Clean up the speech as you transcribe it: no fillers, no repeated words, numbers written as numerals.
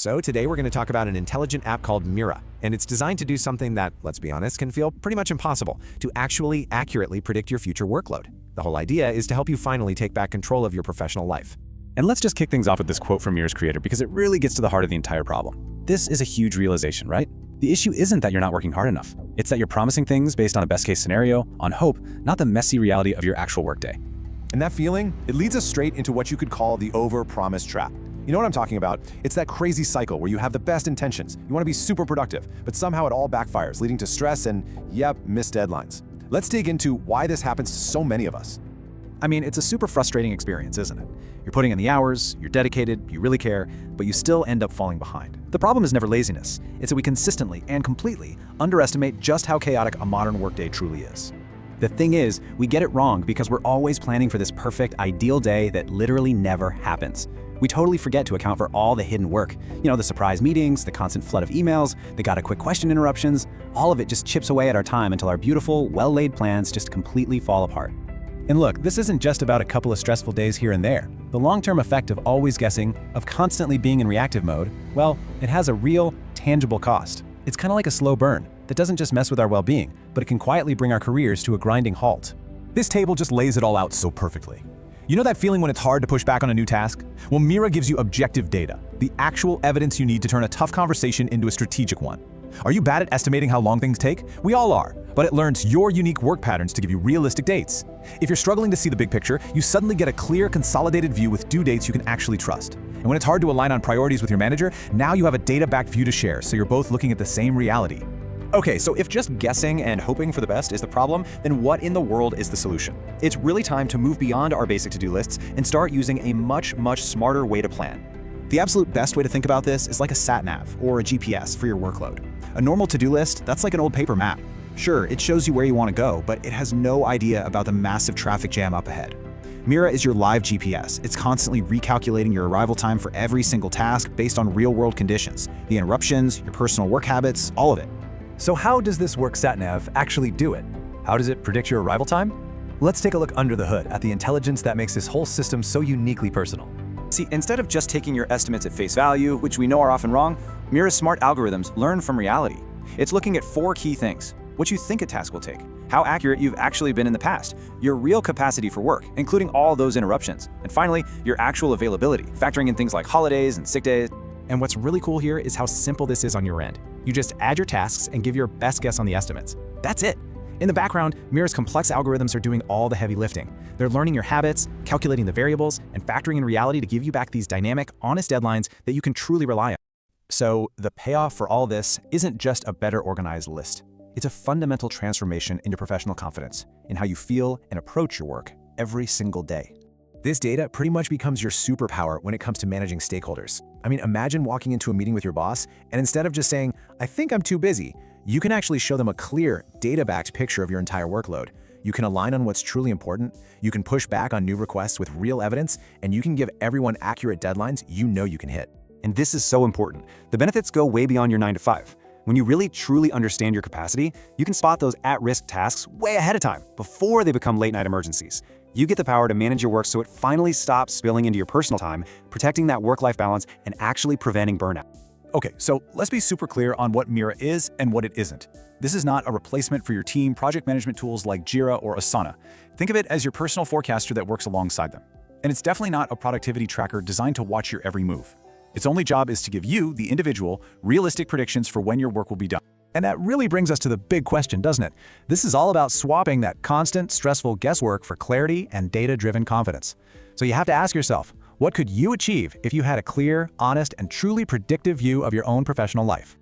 So today we're going to talk about an intelligent app called Mira, and it's designed to do something that, let's be honest, can feel pretty much impossible, to actually accurately predict your future workload. The whole idea is to help you finally take back control of your professional life. And let's just kick things off with this quote from Mira's creator because it really gets to the heart of the entire problem. This is a huge realization, right? The issue isn't that you're not working hard enough. It's that you're promising things based on a best-case scenario, on hope, not the messy reality of your actual workday. And that feeling, it leads us straight into what you could call the over-promise trap. You know what I'm talking about? It's that crazy cycle where you have the best intentions. You want to be super productive, but somehow it all backfires, leading to stress and, yep, missed deadlines. Let's dig into why this happens to so many of us. I mean, it's a super frustrating experience, isn't it? You're putting in the hours, you're dedicated, you really care, but you still end up falling behind. The problem is never laziness. It's that we consistently and completely underestimate just how chaotic a modern workday truly is. The thing is, we get it wrong because we're always planning for this perfect, ideal day that literally never happens. We totally forget to account for all the hidden work. You know, the surprise meetings, the constant flood of emails, the got a quick question interruptions, all of it just chips away at our time until our beautiful, well-laid plans just completely fall apart. And look, this isn't just about a couple of stressful days here and there. The long-term effect of always guessing, of constantly being in reactive mode, well, it has a real, tangible cost. It's kind of like a slow burn that doesn't just mess with our well-being, but it can quietly bring our careers to a grinding halt. This table just lays it all out so perfectly. You know that feeling when it's hard to push back on a new task? Well, Mira gives you objective data, the actual evidence you need to turn a tough conversation into a strategic one. Are you bad at estimating how long things take? We all are, but it learns your unique work patterns to give you realistic dates. If you're struggling to see the big picture, you suddenly get a clear, consolidated view with due dates you can actually trust. And when it's hard to align on priorities with your manager, now you have a data-backed view to share, so you're both looking at the same reality. Okay, so if just guessing and hoping for the best is the problem, then what in the world is the solution? It's really time to move beyond our basic to-do lists and start using a much smarter way to plan. The absolute best way to think about this is like a Sat-Nav or a GPS for your workload. A normal to-do list, that's like an old paper map. Sure, it shows you where you want to go, but it has no idea about the massive traffic jam up ahead. Mira is your live GPS. It's constantly recalculating your arrival time for every single task based on real-world conditions, the interruptions, your personal work habits, all of it. So how does this work Sat-Nav actually do it? How does it predict your arrival time? Let's take a look under the hood at the intelligence that makes this whole system so uniquely personal. See, instead of just taking your estimates at face value, which we know are often wrong, Mira's smart algorithms learn from reality. It's looking at 4 key things: what you think a task will take, how accurate you've actually been in the past, your real capacity for work, including all those interruptions, and finally, your actual availability, factoring in things like holidays and sick days. And what's really cool here is how simple this is on your end. You just add your tasks and give your best guess on the estimates. That's it. In the background, Mira's complex algorithms are doing all the heavy lifting. They're learning your habits, calculating the variables, and factoring in reality to give you back these dynamic, honest deadlines that you can truly rely on. So the payoff for all this isn't just a better organized list. It's a fundamental transformation in your professional confidence, in how you feel and approach your work every single day. This data pretty much becomes your superpower when it comes to managing stakeholders. I mean, imagine walking into a meeting with your boss, and instead of just saying, "I think I'm too busy," you can actually show them a clear, data-backed picture of your entire workload. You can align on what's truly important, you can push back on new requests with real evidence, and you can give everyone accurate deadlines you know you can hit. And this is so important. The benefits go way beyond your 9 to 5. When you really truly understand your capacity, you can spot those at-risk tasks way ahead of time, before they become late-night emergencies. You get the power to manage your work so it finally stops spilling into your personal time, protecting that work-life balance and actually preventing burnout. Okay, so let's be super clear on what Mira is and what it isn't. This is not a replacement for your team project management tools like Jira or Asana. Think of it as your personal forecaster that works alongside them. And it's definitely not a productivity tracker designed to watch your every move. Its only job is to give you, the individual, realistic predictions for when your work will be done. And that really brings us to the big question, doesn't it? This is all about swapping that constant, stressful guesswork for clarity and data-driven confidence. So you have to ask yourself, what could you achieve if you had a clear, honest, and truly predictive view of your own professional life?